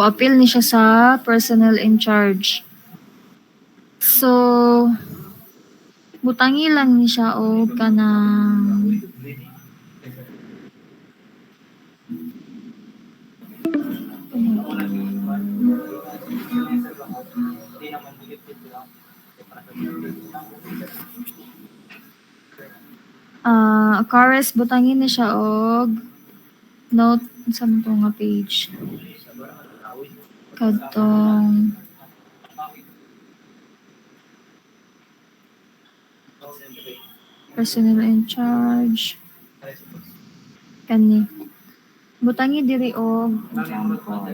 Appeal ni siya sa personnel in charge. So, butangi lang ni siya o kanang Kares butangin ni siya og note sa mo nga page kadtong personnel in charge kani butangi diri og example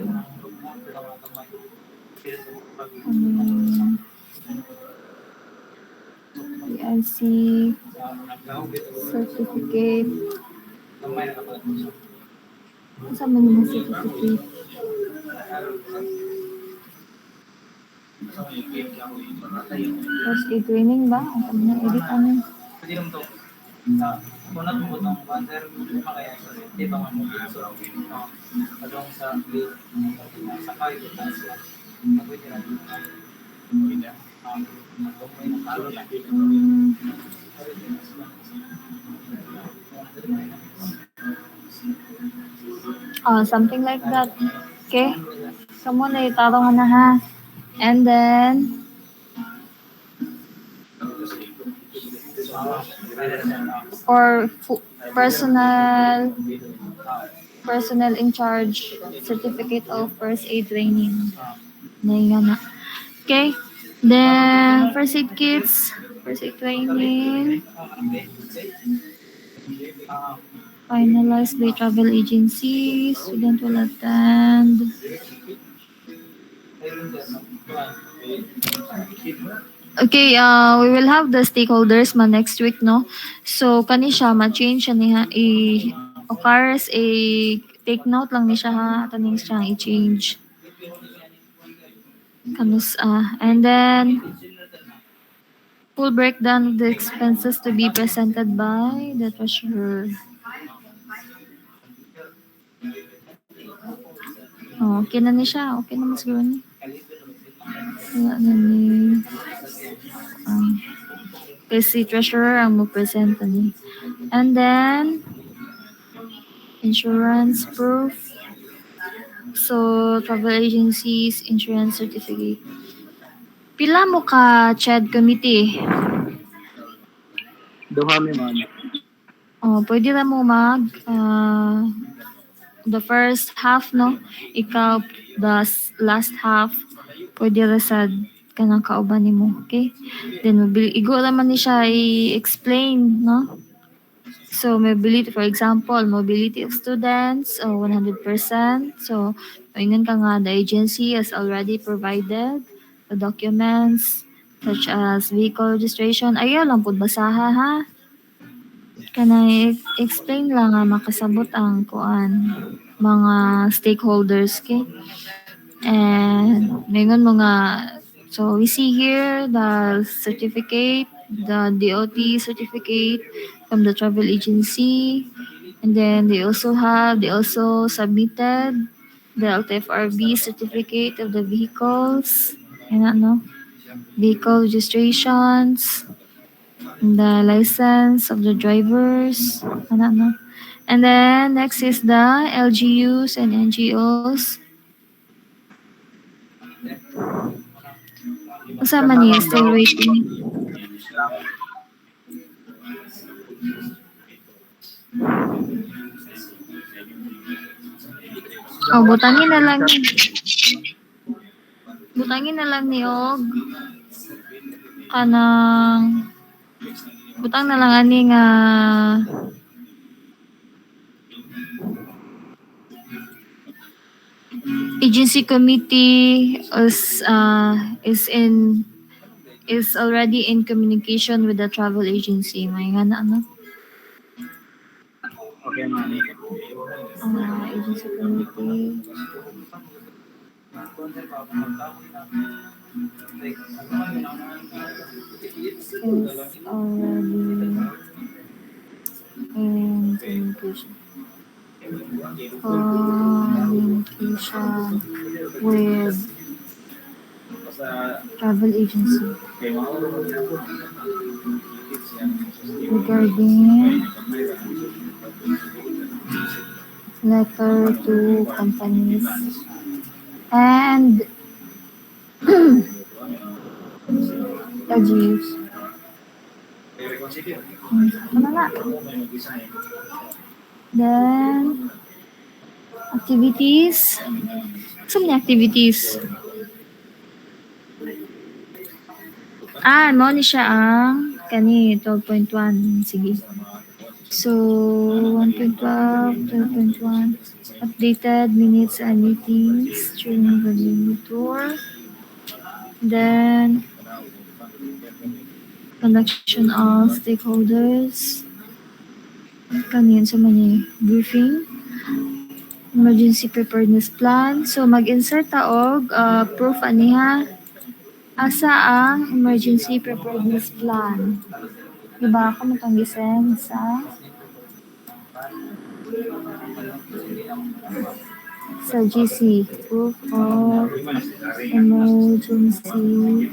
PIC certificate sa man yung certificate first aid training ba? Ang na edit ano? Kunat mo itong banser, makaya sa di ba nga mo dito padong sa sakay ko taas lang pwede na dito atong may nakalo na Something like that. Okay? So muna itarong na ha. And then for personnel in charge certificate of first aid training. Na. Okay? Then first aid kits, first aid training finalized by travel agencies. Student will attend. Okay, we will have the stakeholders next week, no? So, kani siya, ma-change siya niya, Ocares, take note lang ni siya ha, taning siyang i-change. Kanus, and then, full breakdown of the expenses to be presented by the treasurer. Okay na ni siya. Okay na mas gawin. Wala na ni... kasi treasurer ang mo-present ni. And then, insurance proof. So, travel agencies, insurance certificate. Pila mo ka CHED committee? Duha mi man. Pwede na mo the first half, no? Ikaw, the last half, pwede rasad ka ng kauban ni mo, okay? Then, igo naman ni siya i-explain, no? So, mobility, for example, mobility of students, 100%. So, ingon ka nga, the agency has already provided the documents such as vehicle registration. Ayaw lang po basaha, ha? Kanay explain lang nga makasabot ang kuan mga stakeholders, okay? And ngayon mga so we see here the certificate, the DOT certificate from the travel agency, and then they also submitted the LTFRB certificate of the vehicles, vehicle registrations, the license of the drivers, and then next is the LGUs and NGOs. Kasama niya, still waiting. Butangin na lang ni Og kanang butang na lang ani nga agency committee is is already in communication with the travel agency. May nga na, ano? Okay, ma'am. Agency committee is already in communication. Communication with travel agency regarding letter to companies and LGUs. Ano na? Then, activities. Saan niya activities? Mo ni siya ang kani 12.1. Sige. So, 1.12, 12.1. Updated minutes and meetings during the mini tour. Then, connection of stakeholders. Kanyan sa mani briefing. Emergency preparedness plan. So, mag-insert taog proof aniha. Asa ang emergency preparedness plan? Diba ako matang gisend sa GC. Proof of emergency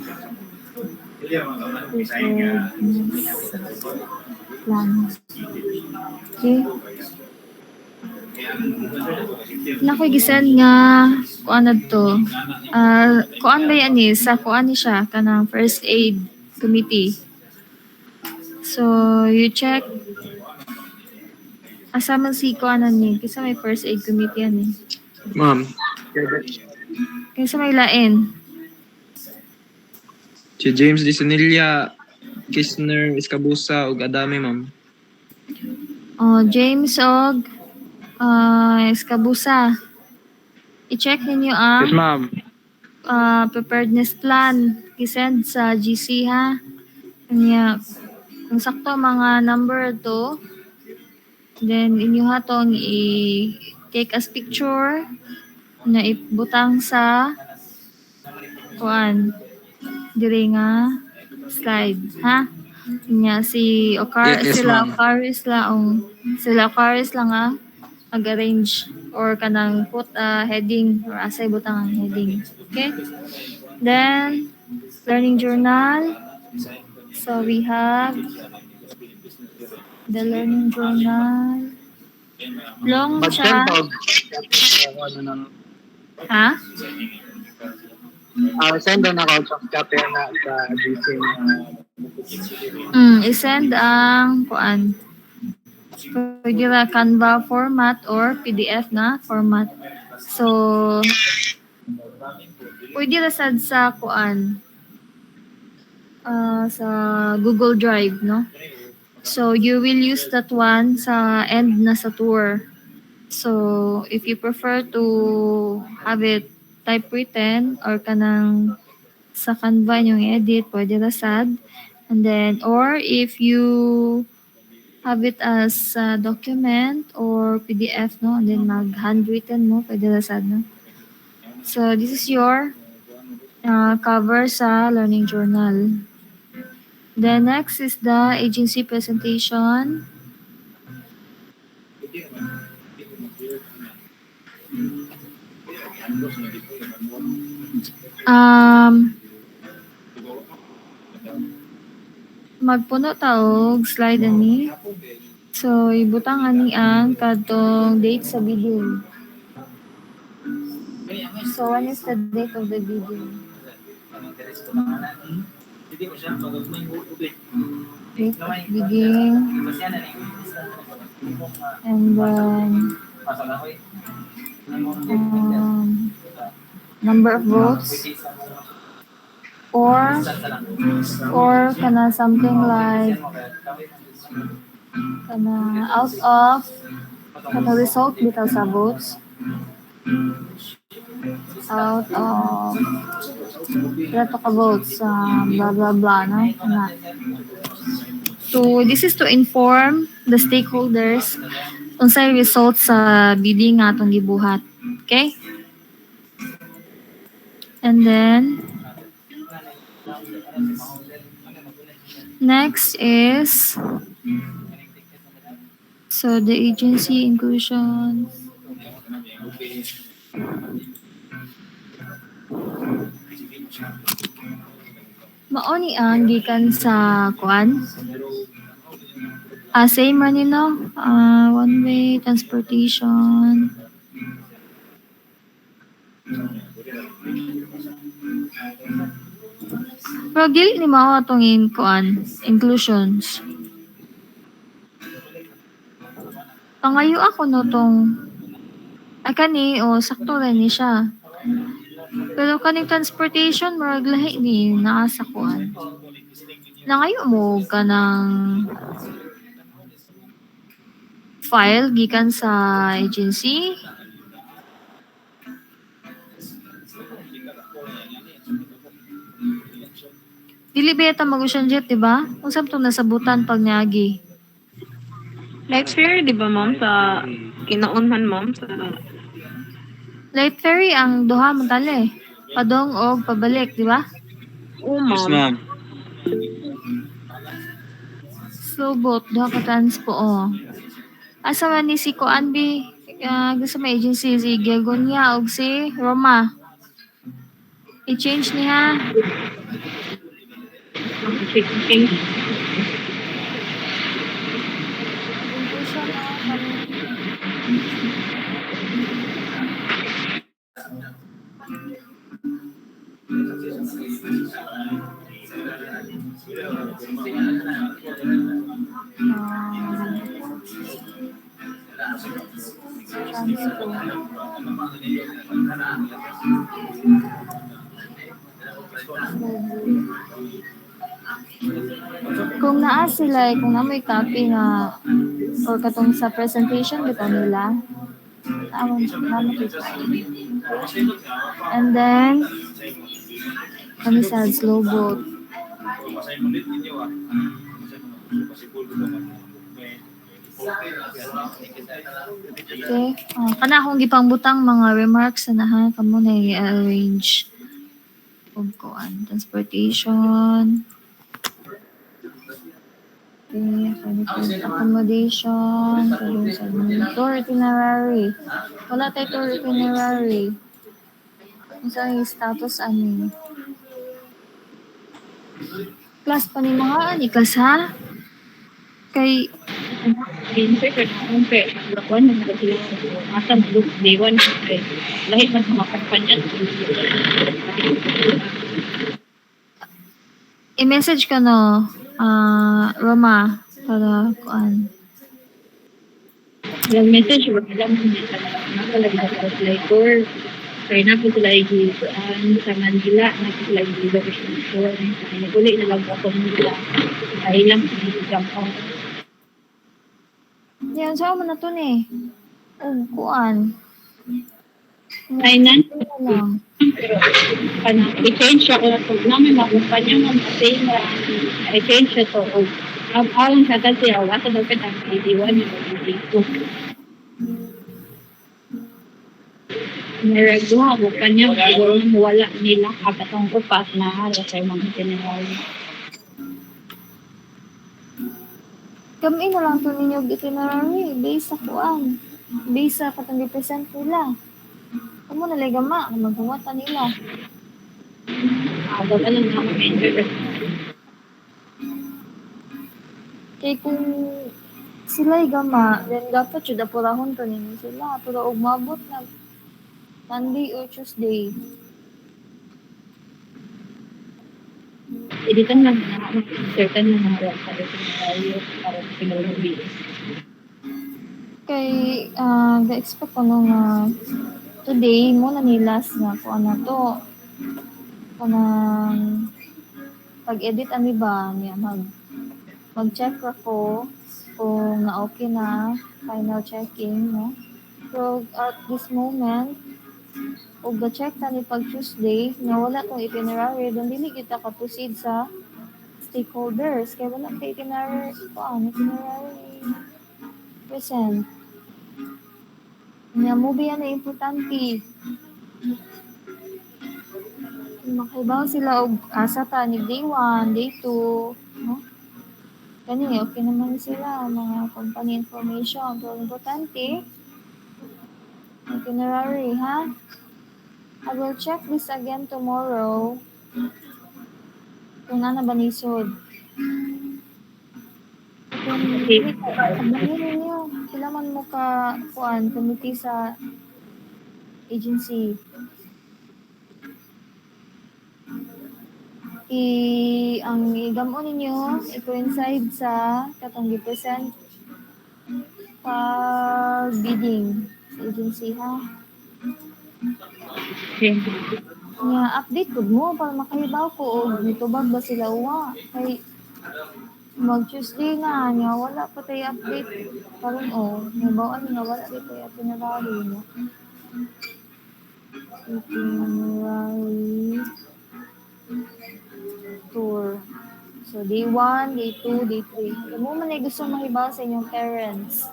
preparedness plan. Okay. Nakoy gisend nga kuan adto. Kuan ba yan sa kuan ni siya kanang first aid committee. So you check asa man si kuan ni kisa may first aid committee ani. Ma'am. Kisa may lain. Si James Disanilla, Kisner, Escabusa, ug Adame, ma'am. James og Escabusa. I-check ninyo ang Yes, ma'am. preparedness plan. I-send sa GC ha. Kanya, kung sakto mga number to, then inyo hatong i-take as picture na ibutang sa kuan diri nga slide ha. Kanya si Yes, sila ma'am. Ocaris lang mag-arrange or kanang put a heading or asay butang ang heading. Okay? Then, learning journal. So, we have the learning journal. Long siya. Ha? Send na ako sa copy na sa GC. I-send ang kuan. Pwede ra Canva format or PDF na format. So, pwede ra sad sa kuan. Sa Google Drive, no? So, you will use that one sa end na sa tour. So, if you prefer to have it typewritten or kanang sa Canva yung edit, pwede ra sad. And then, or if you have it as a document or PDF, no? And then mag-handwritten mo, pwede ra sad, no? So, this is your cover sa learning journal. Then next is the agency presentation. Magpuno taog slide ani. So ibutang ani ang kadtong date sa video. So when is the date of the video? Date of begin. And then number of votes. Or kana something like kana out of kana result bitaw sa votes. out of Plato ka votes blah blah blah no na. So this is to inform the stakeholders unsay results sa bidding nga atong gibuhat. Okay? And then next is so the agency inclusion. Mao ni ang gikan sa kuan. Same man yun, no? One way transportation. Pero dili ni mao atong kuan inclusions. Pangayo ako no tong kani sakto rin ni siya. Pero kaning transportation murag lahi ni naa sa kuan. Nangayo mo ka ng file gikan sa agency. Dili ba yata mag-ocean jet, diba? Kung saan itong nasabutan pag niagi. Light fair, di ba, ma'am? Sa kinaunhan, ma'am? Sa... Light ferry ang duha man tali. Padong o pabalik, di ba? Oo, Yes, ma'am. ma'am. Slow boat, duha ka transpo, Asa man ni si Kuan bi? Gusto may agency si Gegonia o si Roma. I-change niya. Shipping. Kung naa sila, kung na may copy nga or katong sa presentation bitaw nila, and then kami sa slow boat. Okay. Kana akong gipangbutang mga remarks na ha, kamo na i-arrange. Kung kuan, transportation. Okay, accommodation, tour itinerary. Wala tayo tour itinerary. Kung saan yung status ani. Class pa ni mga ani, class ha? Kay Siyempre, siyempre, lakuan na sila asang group day one. Lahit man sa mga kampanya. i-message ka no, Roma, para kuan. Yung message, wag lang nakalagay sa translator. Kaya na po sila sa Manila, na po sila i-location. Uli na lang ako nila. Dahil lang jump out. Yan, saan mo na to ni? Kuan. Kainan? Lang. I-change ako na ito. Namin makumpanya mo kasi na i-change ito. Alang sa kasi, wala dapat ang 81 yung 82. Niragduha ko kanya, siguro wala nila kagatong kupas na halos sa mga itinerary. Kami na lang to ninyo itinerary based sa kuan. Based sa katong represent nila. Kamu na gama, magbuwata nila. Aga ka lang naman interest. Kaya kung sila gama, then dapat yun apurahon to ninyo sila. Pero og mabot na Monday or Tuesday. Editan lang na certain na mga sa itinerary para sa pinag-review. Kay, ga-expect ko nung today mo na nilas na kung ano to. Kanang pag-edit ani ba niya mag-check ako kung na okay na final checking no. So at this moment ug ga-check ta ni pag Tuesday nga wala tong itinerary, don dili kita ka proceed sa stakeholders kay wala kay itinerary present. Nga mo ba na importante. Makibaw sila og asa ta ni day 1, day 2, no? Kani okay naman sila mga company information, pero importante itinerary, ha? I will check this again tomorrow. Kung ano ba nisod. Kung sabihin niyo, kailangan mo ka committee sa agency. Ang igamo ninyo, i-coincide sa katong gi-present pag bidding sa agency, ha? Okay. Nga update pud mo para makahibaw ko og nitubag ba sila uwa kay mag Tuesday na nga wala pa tay update karon nabawaan nga wala dito tay itinerary mo. Itinerary tour. So day 1, day 2, day 3. Kung mo man ay gusto mahibaw sa inyong parents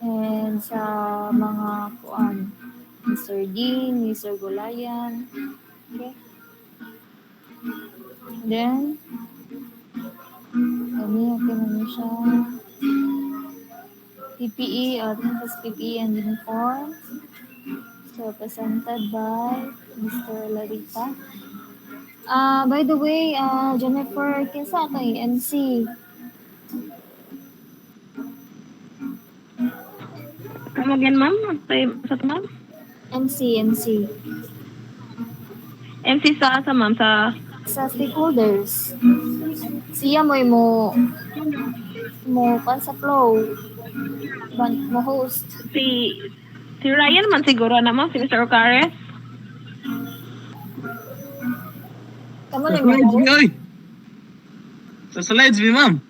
and sa mga Mr. Dean, Mr. Gulayan. Okay. Then, okay naman siya. PPE, tapos PPE and uniform. So, presented by Mr. Larita. By the way, Jennifer, kinsa kay MC? Come again, ma'am? Sa ma'am? MC. MC sa ma'am sa Sa stakeholders. Siya mo pan sa flow. Mo host. si Ryan man siguro na ma'am, si Mr. Ocares. Kamu Sa na mo slides, host. oy! Sa slides, ma'am.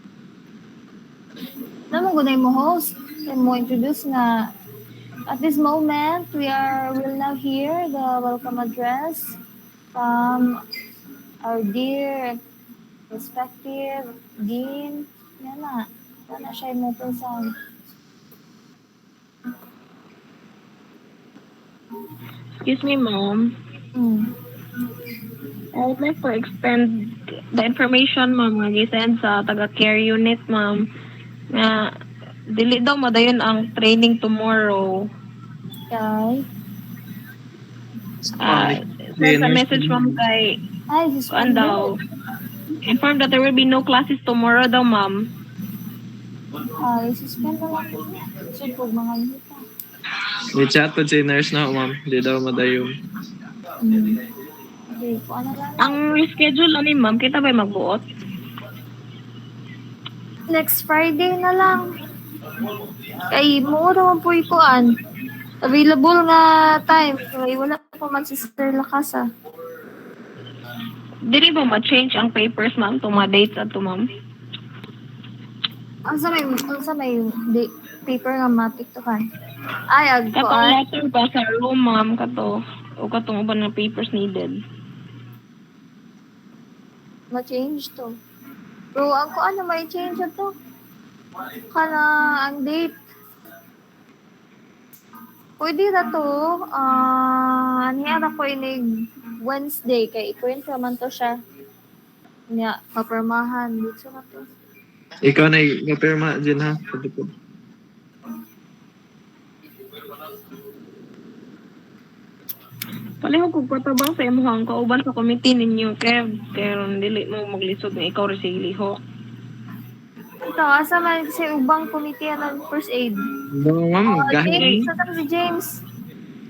Naman ko na mo host. And mo introduce na at this moment, will now hear the welcome address from our dear respective Dean. Yan na siya mo person. Excuse me, ma'am. I would like to extend the information, ma'am, nga gisend sa taga-care unit, ma'am. Nga, dili daw madayon ang training tomorrow. Kay, There's a message, ma'am, kay ay, kuan daw. Inform that there will be no classes tomorrow daw, ma'am. suspend na lang. So, pag mga hita. May chat po si nurse na, ma'am. Hindi daw madayon. Okay, kung ano lang. Ang reschedule ni ma'am, kita ba magbuot? Next Friday na lang. Kay, mura man po ikuan. Available nga time. Kay, wala pa man si Sister Lakasa. Dili ba ma-change ang papers, ma'am, to mga dates at to, ma'am? Ang sa may paper nga matik to kan. Ay, Katong letter ba sa room, ma'am, kato? O katong uban na papers needed? ma-change to. Pero ang kuan na may change to. Kana ang date. Pwede na to. Niya ko inig Wednesday kay ikuin pa man to siya. Niya papermahan dito na to. Ikaw na i-pirma dyan, ha? Pagdipod. Palihog kog patabang sa imuhang kauban sa committee ninyo, Kev. Pero dili mo maglisod nga ikaw rin sa ilihok. Ito, asa man si ubang committee ng first aid. No, ma'am. Gahi. James, saan si James?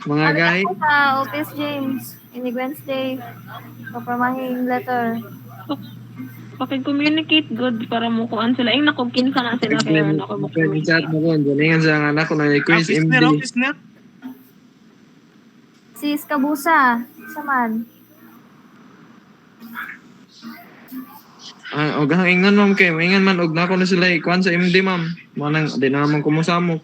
Mga gahi. Ako sa office, James. Inig Wednesday. Papermahing letter. Pakig-communicate good para mo kuan sila. Ay, nakugkinsa na sila kaya ako Chat mo ko. Dyan sa anak ko na quiz MD. Si Iskabusa. Saman. Og ang ingan, ma'am, kay maingan man og nako na sila ikuan sa MD, ma'am. Manang di na naman kumusamok.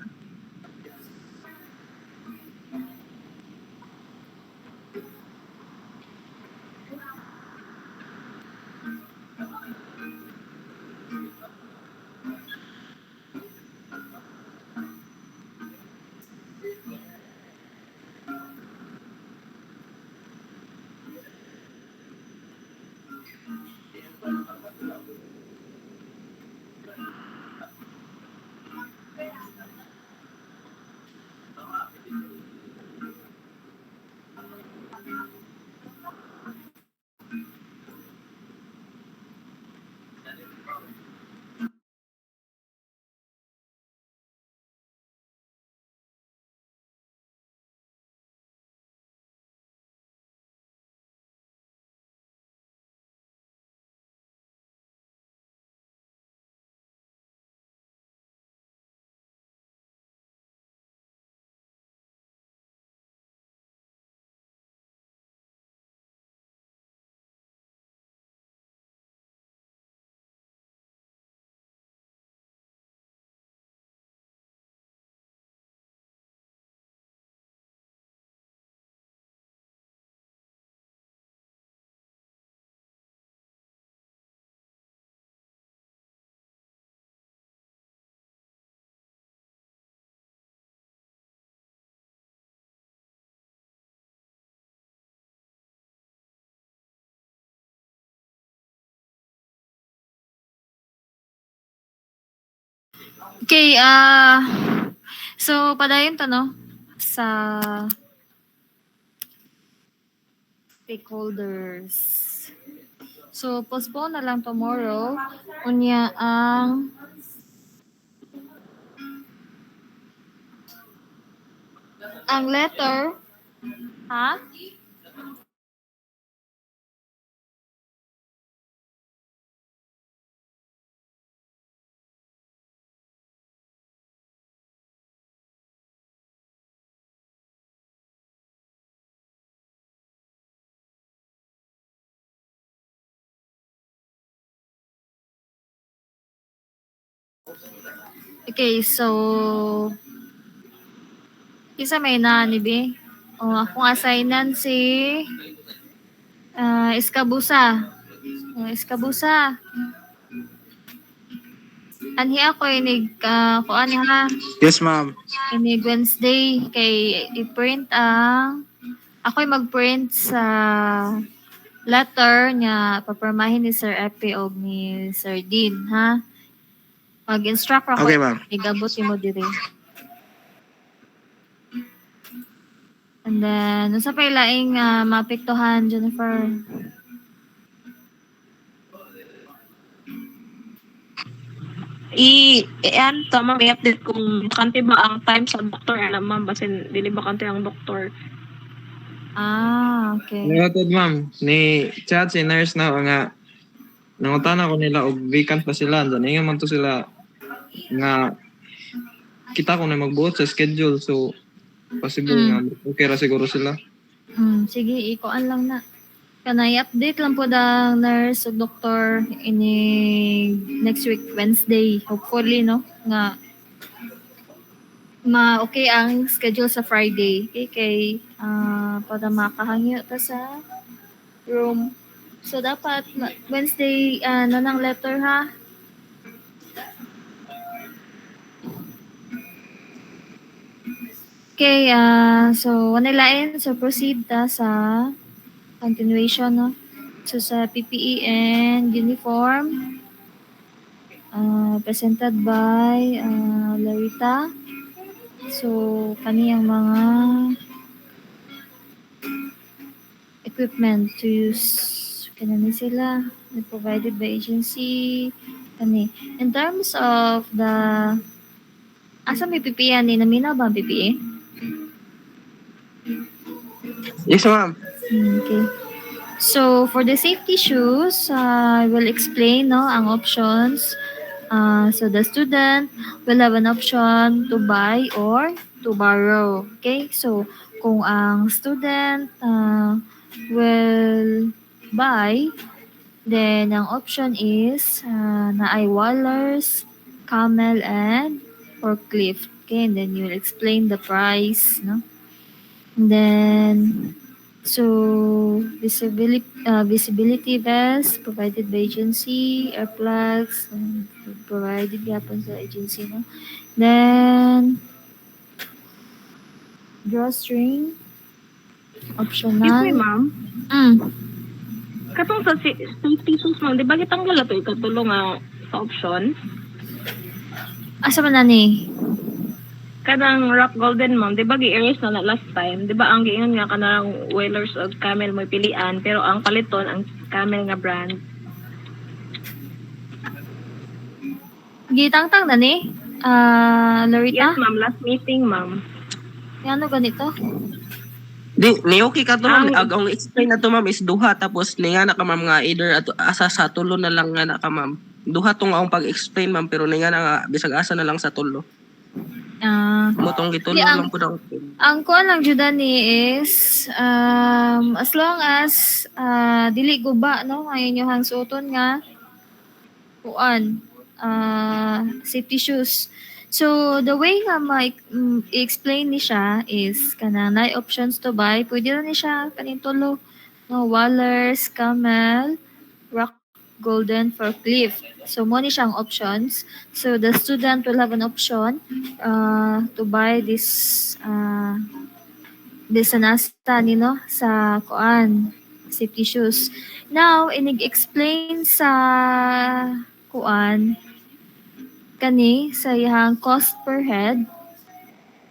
Okay, so padayon to no sa stakeholders. So postpone na lang tomorrow unya ang letter, ha? Okay, so isa may nanibi. O akong assignan si Iskabusa. Iskabusa. Anhi ako inig kuan ha. Yes, ma'am. Inig Wednesday kay i-print ang ako'y mag-print sa letter niya papermahin ni Sir Epi o ni Sir Dean ha. Mag-instruct ako. Okay, ma'am. Igabot mo diri. And then, sa pa ilaing mapiktuhan, Jennifer? Ano to, ma'am, i-update kung bakante ba ang time sa doktor, alam ma'am, basin dili bakante ang doktor. Okay. Noted, ma'am. Ni chat si nurse na nga nangutana ko nila og vacant pa sila. Diyan ingon man to sila nga kita ko na magbuot sa schedule, so possible nga okay ra siguro sila. Sige, ikuan lang na. Kana i-update lang po da nurse o doktor ini next week Wednesday. Hopefully no nga okay ang schedule sa Friday. Okay, kay para makahangyo ta sa room. So dapat Wednesday nanang letter ha. Okay, so wanilain, so proceed ta sa continuation no. So sa PPE and uniform presented by Larita. So kani ang mga equipment to use kanani sila provided by agency kani. In terms of the asa may PPE ni namina ba PPE? Yes, ma'am. Okay. So, for the safety shoes, I will explain no, ang options. So, the student will have an option to buy or to borrow. Okay? So, kung ang student will buy, then ang option is na ay Wallers, Camel, and Forklift. Okay? And then, you'll explain the price. No? And then, so visibility vest provided by agency, earplugs provided yapon sa agency no. Then drawstring Excuse me, optional. ma'am. Katong sa safety shoes, ma'am, di ba gitanggal na to ikatulong sa option? Asa man na ni? Kanang Rock Golden, ma'am, di ba gi-erase na last time? Di ba ang giingon nga kanang Whalers o Camel mo pilian, pero ang paliton ang Camel nga brand. Gitangtang na ni? Lorita? Yes, ma'am. Last meeting, ma'am. Ano ganito? Di, ni okay ka to ma'am. Ang- Ang explain na to ma'am is duha tapos ni nga na ka ma'am nga either at asa sa tulo na lang nga na ka ma'am. Duha tong akong pag-explain ma'am pero ni nga na nga bisag asa na lang sa tulo. Motong gitulo Di, lang po daw. ang kuan lang jud ni is as long as dili guba no ang inyong suoton nga kuan safety shoes. So the way nga i-explain ni siya is kanang na options to buy. Pwede ra ni siya kaning tulo no Wallers, Camel, Rock Golden for Cliff. So mo ni siyang options. So the student will have an option to buy this sanasta ni no sa kuan safety shoes. Now inig-explain sa kuan kani sa iyang cost per head.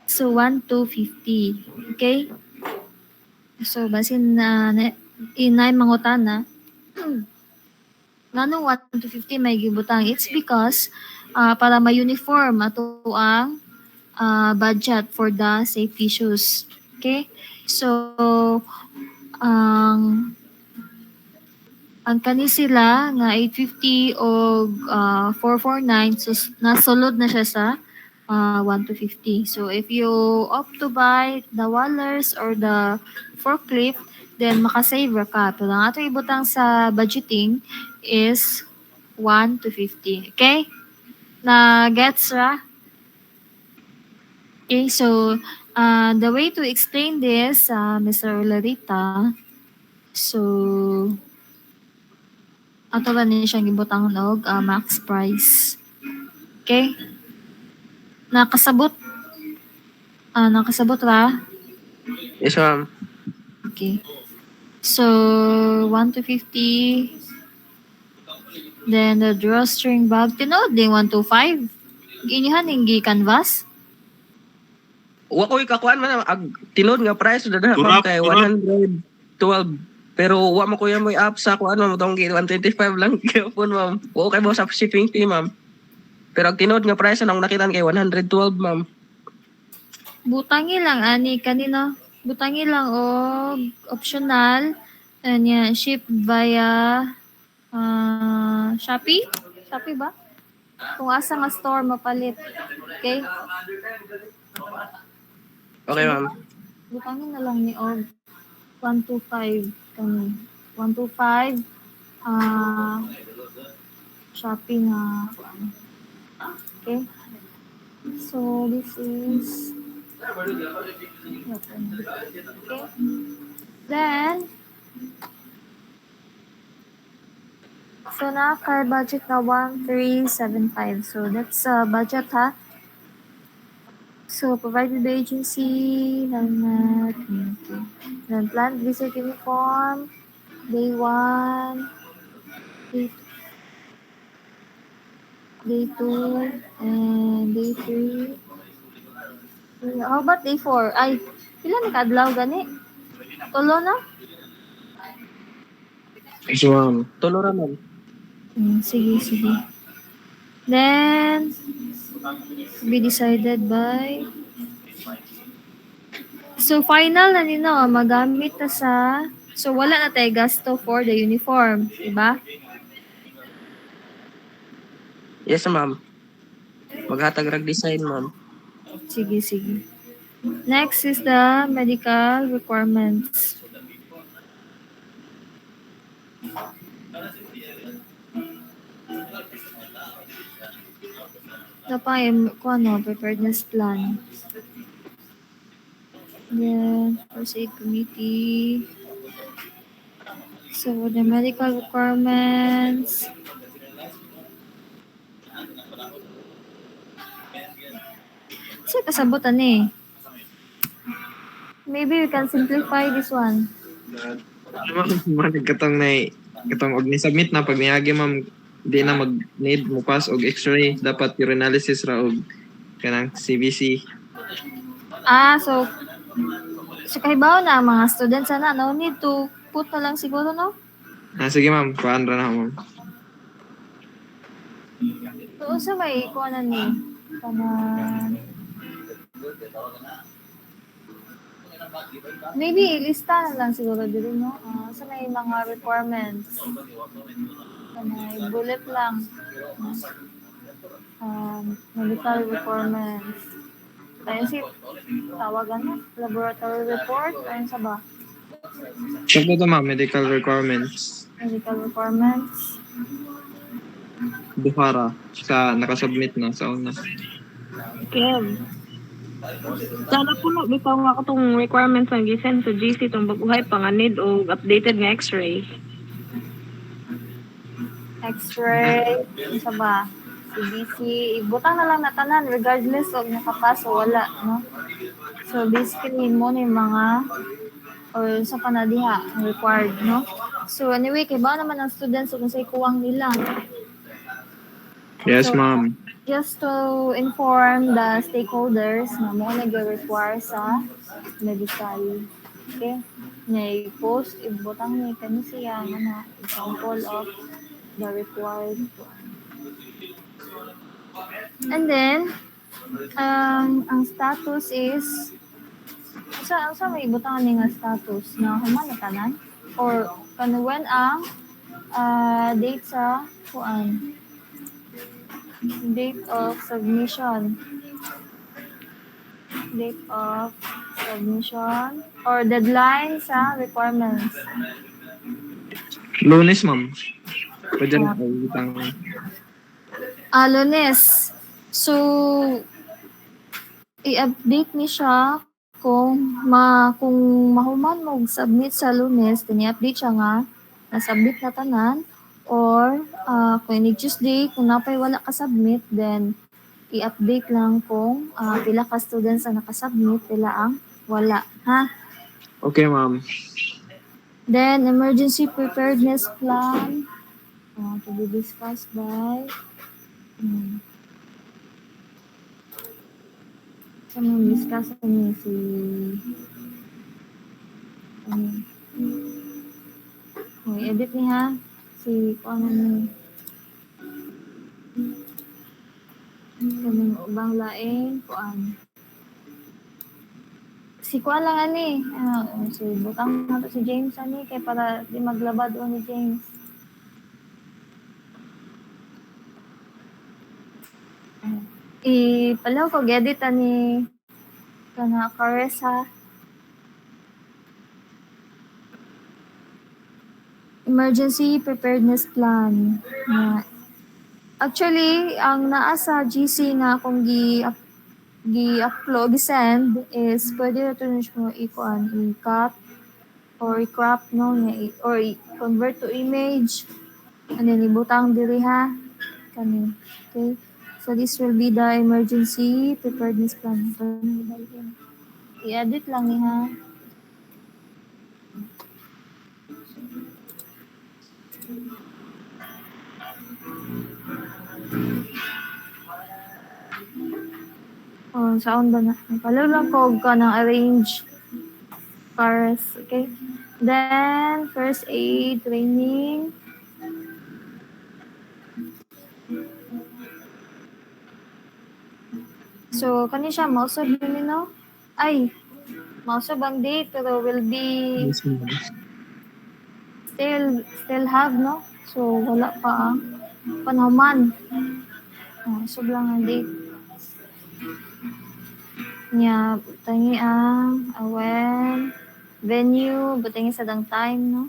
So 1,250. Okay? So basin na inay mangutana nganong 1,250 may gibutang? It's because para ma-uniform ato ang budget for the safety shoes. Okay? So, ang kani sila nga 850 o 449 so nasulod na siya sa 1,250. So if you opt to buy the Wallers or the forklift, then makasave ra ka. Pero ang ato ibutang sa budgeting is 1,250. Okay? Na gets ra? Okay, so the way to explain this, Mr. Olarita, so ato ba niya siyang gibutang og max price. Okay? Nakasabot? Nakasabot ra? Yes ma'am. Okay. So, 1,250. Then, the drawstring bag. Tinood din 125. Ginyahan yung canvas. Wa ko ikakuan man ag tinod nga price dada ma'am kay 112 pero wa mo kuya mo i-up sa kuan ma'am tong 125 lang gyapon ma'am. Wa kay mo sa shipping fee ma'am. Pero ang tinod nga price nang nakitan kay 112 ma'am. Butangi lang, ani, kanino. Butangi lang og optional. Anya, ship via Shopee? Shopee ba? Kung asa nga store mapalit. Okay? Okay ma'am. Butangin na lang ni Og. 125 kani. 125 Shopee nga. Okay? So, this is okay. Then, so na car budget na 1,375. So, that's budget ha. So, provided by agency, helmet, then planned visit uniform, day 1, day 2, and day 3. How about day 4? Ay, pila ni kadlaw gani? Tulo na? Yes, ma'am. Tulo ra ma'am. Sige. Then, be decided by... So, final na nino, magamit na sa... So, wala na tayo gasto for the uniform. Diba? Yes ma'am. Maghatag rag design ma'am. Sige. Next is the medical requirements. Ito pa preparedness plan. Then, first aid committee. So, the medical requirements. Kasi kasabutan eh. Maybe we can simplify this one. Katong og ni-submit na pag niagi ma'am di na mag-need mo pass og x-ray dapat urinalysis ra og kanang CBC. So kahibaw na mga students sana no need to put na lang siguro no. Sige ma'am, paan ra na ako, ma'am. So, sa may kuha na ni, maybe ilista na lang siguro dito, no? Sa may mga requirements. Bullet lang. Medical requirements. Ayun si tawagan na, laboratory report, ayun sa ba? So po ito ma'am, medical requirements. Medical requirements. Buhara sa nakasubmit na sa una. Kev. Sana po no, bitaw nga ako tong requirements ng gisend sa GC tong baguhay panganid o updated nga x-ray. X-ray, ayun sa ba? CBC, ibutang na lang na tanan regardless of nakapas o wala, no? So basically mo na yung mga or sa panadiha required, no? So anyway, kay ba naman ang students kung sa ikuwang nila. Yes So, ma'am. just to inform the stakeholders na mo nag-require sa medical. Okay? Ngay post, ibutang ni kani siya na example of the required. And then, ang status is, sa may ibutang ni nga status na human na tanan or kanuwan ang date sa kuan date of submission or deadline sa requirements. Lunes ma'am. Pwede na po itang Lunes. So, i-update ni siya kung mahuman mo submit sa Lunes, tini-update siya nga na-submit na tanan or kung ni Tuesday, kung napay wala ka submit, then i-update lang kung pila ka students ang nakasubmit, pila ang wala. Ha? Okay ma'am. Then, emergency preparedness plan to be discussed by saan yung discuss niya si edit niya si ano ni kanang ubang lain kuan si kuan lang ani si butang na to si James ani kay para di maglabad o ni James. Palaw ko edit ani kana Caressa emergency preparedness plan na actually ang naa sa GC na akong gi-upload gi-send is pwede na to mo i-cut or i-crop no or i-convert to image and then ibutang diri ha kani. Okay, so this will be the emergency preparedness plan. I-edit lang ni ha. Saan ba na? Palaw lang ko ka ng arrange cars. Okay. Then, first aid training. So, kani siya, mausap din no? Ay, mausap ang date, pero will be Yes ma'am. still have, no? So, wala pa ang panahuman. Sobrang ang date. Nya, tangi ang when, venue, butangi sa dang time, no?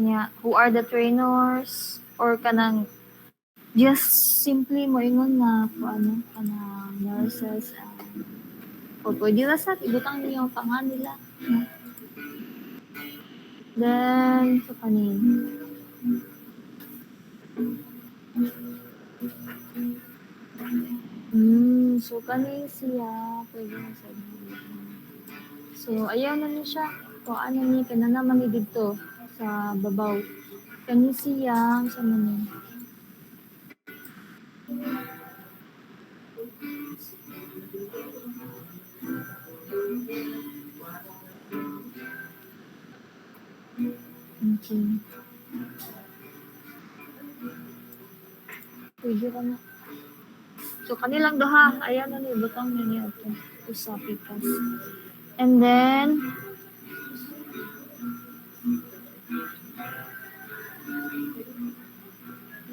Nya, who are the trainers? Or kanang, just simply mo ingon na, kanang nurses, o pwede na sa, ibutang niyo yung pangan nila. No? Then, so kanin. So kanin siya, pwede na sa so, ayaw na niya siya. Kung ano niya, kaya naman ni dito sa babaw. Kani siya, sa manin. Okay. Pwede ka na. So kanilang duha, ayan na ni butang na niya ito. Usa pikas. And then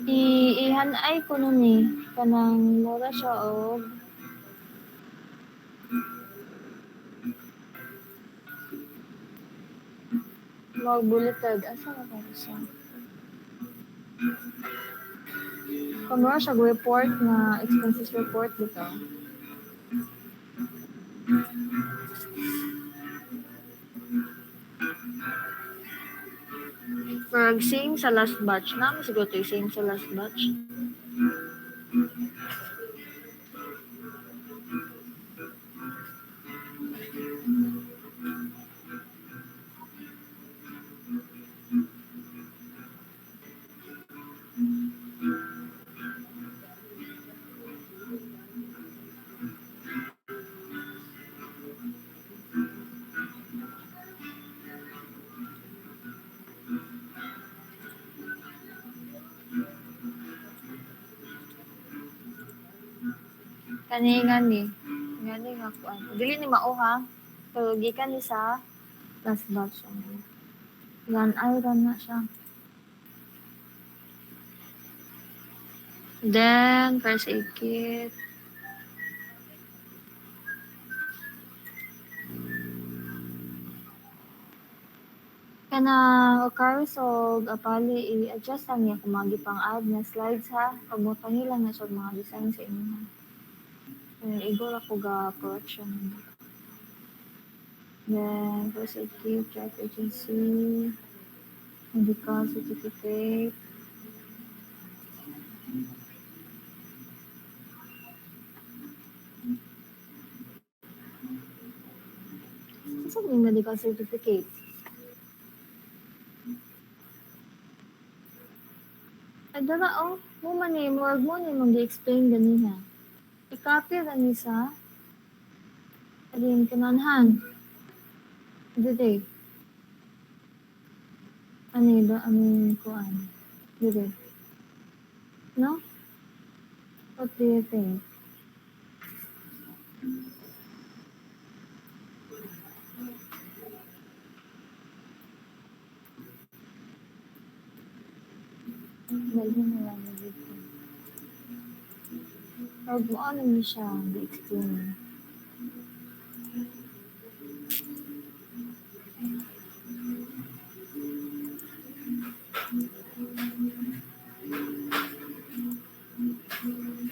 ihanay ko nun ni kanang mura siya og bulleted asa na ba siya? Kumura siya report na expenses report dito. Pero same sa last batch na, siguro ito same sa last batch. Kani nga ko ano. Dili ni mao ha. Pero gikan ni sa last batch. Yan iron na siya. Then first aid kit. Kana occurs og apali i-adjust lang niya kung mga gipang-add na slides ha. Pamutan nila na siya mga design sa inyo. Igor ako ga correction. Then, first aid kit, check agency, medical certificate. Saan yung medical certificate? Ay, dala, mo man eh, huwag mo na mag-explain ganina. I-copy lang isa. Alin kananhan. Dede. Ano ba? Ano kuan? Dede. No? What do you think? Dali na lang dito. Huwag mo ano niya siya, di-explain.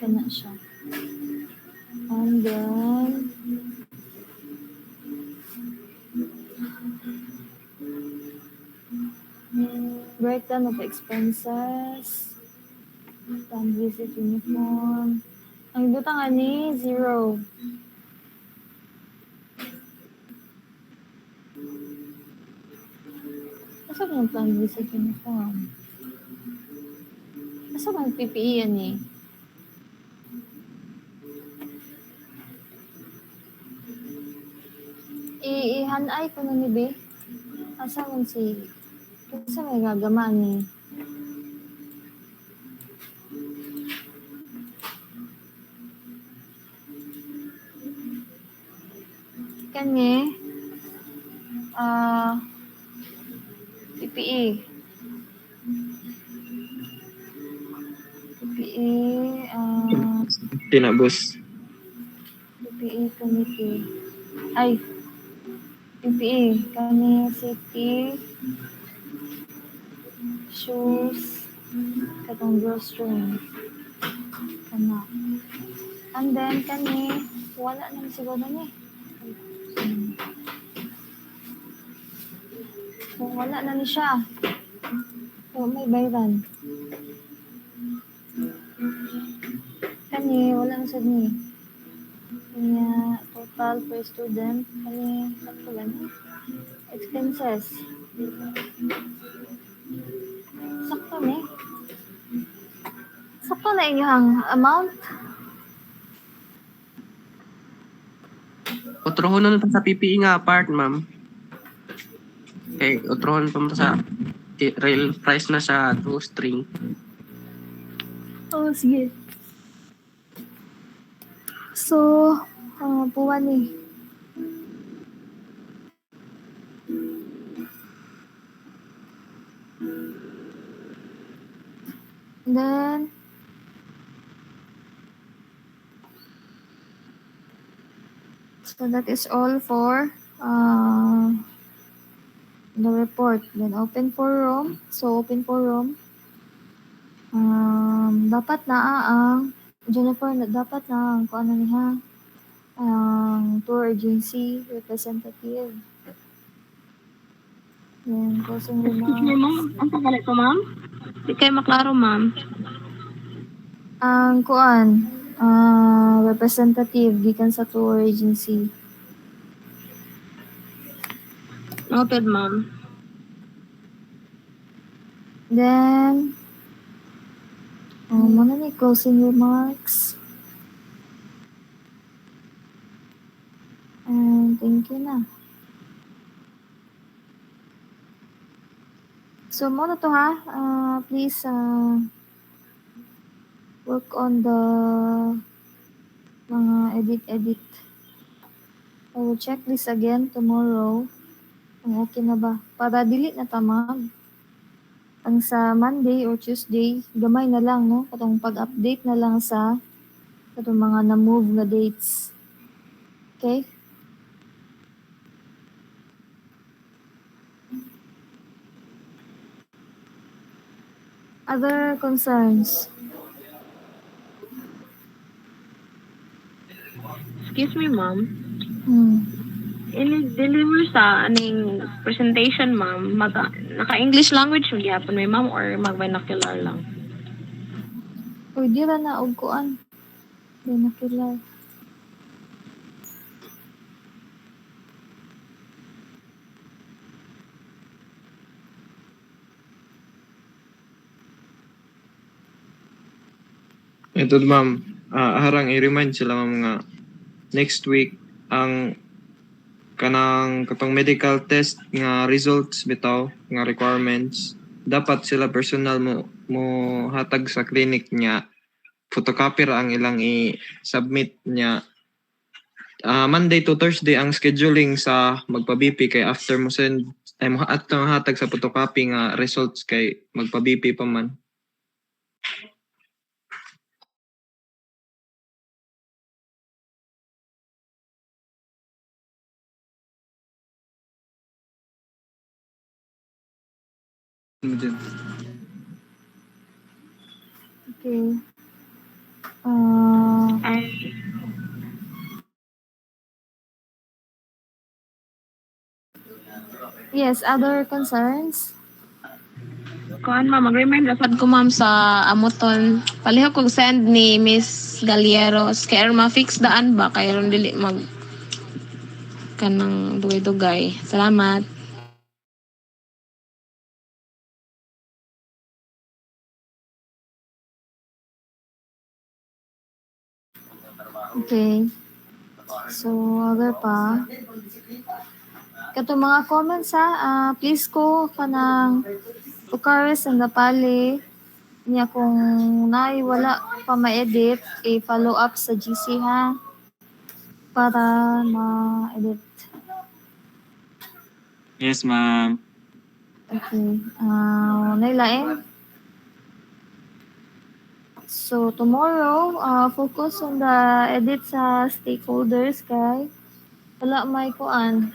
Kana siya. And then, breakdown of expenses, time visit uniform. Ang butang ani, 0. Asa ba yung time visit uniform? Asa ba yung PPE ani? Ihanay ko na ni Be. Asa man si... Asa may gagama ni... Kani... PPE. PPE... Tinabos. PPE committee. Ay... PPE. Kani safety... shoes... katong drawstring. Kana. And then kani... wala naman siguro na ni. Kung wala na ni siya. So, may bayran. Kani, wala na sad ni. Kanya, total per student. Kani, sakto ba ni? Expenses. Sakto ni. Sakto na inyong amount. Utrohon na sa PPE nga part, ma'am. Okay, utrohon pa mo sa real price na sa drawstring. Oh, sige. So, puwan ni. Then, so that is all for the report. Then open forum. So open forum. Dapat na ang Jennifer, dapat na ang kung ano niya ang tour agency representative. Then closing Excuse me, ma'am. remarks. Ang pangalan ko, ma'am? Di kayo maklaro, ma'am. Ang kuan representative gikan sa tour agency. Noted, ma'am. Then, muna ni closing remarks. And thank you na. So, muna to ha. Please work on the mga edit. I will check this again tomorrow. Kung okay na ba? Para dili na tamag. Ang sa Monday or Tuesday, gamay na lang, no? Katong pag-update na lang sa katong mga na-move na dates. Okay? Other concerns? Excuse me, ma'am. I-deliver sa aning presentation, ma'am. Naka-English language yung gyapon may ma'am or mag-binocular lang? Pwede ra na og kuan. Binocular. Ito ma'am, harang i-remind sila ma'am nga next week ang kanang katong medical test nga results bitaw nga requirements dapat sila personal mo hatag sa clinic niya, photocopy ra ang ilang i-submit niya. Monday to Thursday ang scheduling sa magpa-BP kay after mo send ay mo hatag sa photocopy nga results kay magpa-BP pa man. Okay. Ay, Yes, other concerns? kuan ma'am, mag-remind rasad ko ma'am sa amoton. Palihog kog send ni Miss Galieros. Kaya ma-fix daan ba? Kaya ron dili mag kanang dugay-dugay. Salamat. Okay. So, other pa. Katong mga comments ha, please ko kanang Ukaris and Napali niya kung wala pa ma-edit, i-follow up sa GC ha para ma-edit. Yes, ma'am. Okay. Nailain. So, tomorrow, focus on the edit sa stakeholders kay wala may kuan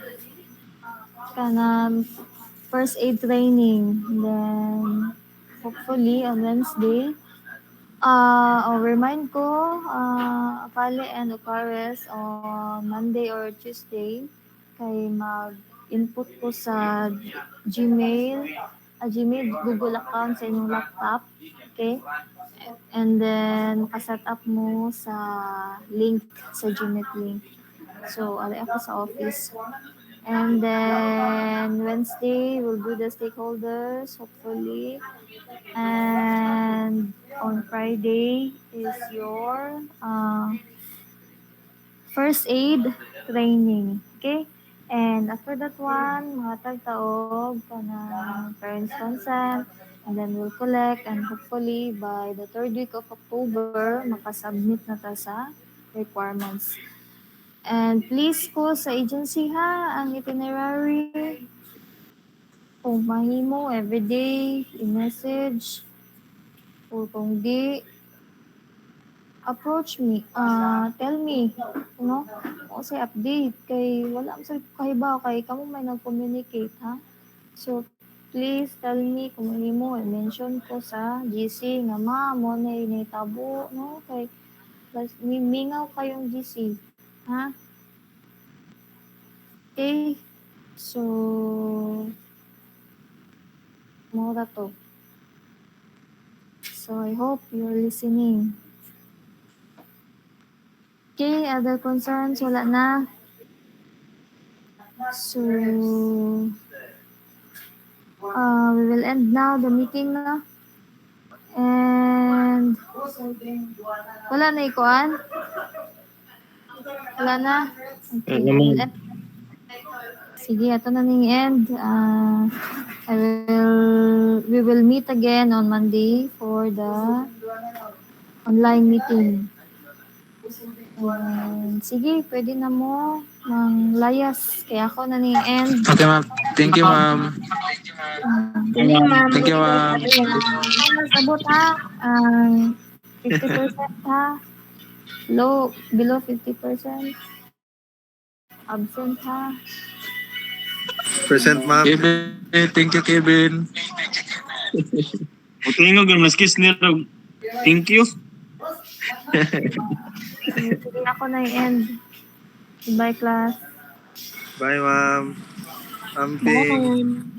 kanang first aid training. Then, hopefully, on Wednesday, I'll remind ko, Apale and Ucares on Monday or Tuesday kay mag-input ko sa Gmail, Google account sa inyong laptop. Okay? And then, makaset up mo sa link, sa Gmail link. So, alay ako sa office. And then, Wednesday, we'll do the stakeholders, hopefully. And on Friday is your first aid training. Okay? And after that one, mga tagtaog ka ng parents' consent. And then we'll collect and hopefully by the third week of October, makasubmit na ta sa requirements. And please po sa agency ha, ang itinerary. Kung mahimo, everyday, i-message. O kung di, approach me, tell me, o say update, kay wala mo sa kahibaw, kay kamo may nag-communicate, ha? So, please tell me kung mahimo, i-mention ko sa GC nga mo na initabo, no? Kay, mingaw kayong GC, ha? Okay, so, mura to. So, I hope you're listening. Okay, other concerns? Wala na. So, we will end now the meeting na. And, wala na ikuan? Wala na? Okay, we will end. Sige, ito na ning end. We will meet again on Monday for the online meeting. And, sige, pwede na mo ng layas. Kaya ako na ning end. Okay, ma'am. Thank you, ma'am. Sige, ma'am. Thank you, ma'am. Sabot ha. 50% ha. Below 50%. Absent ha. Present, ma'am. Kevin, thank you, Kevin. Okay nga, girl, mas kiss nila. Thank you. Sige, ako na yung end. Bye, class. Bye, ma'am. Amping. Bye.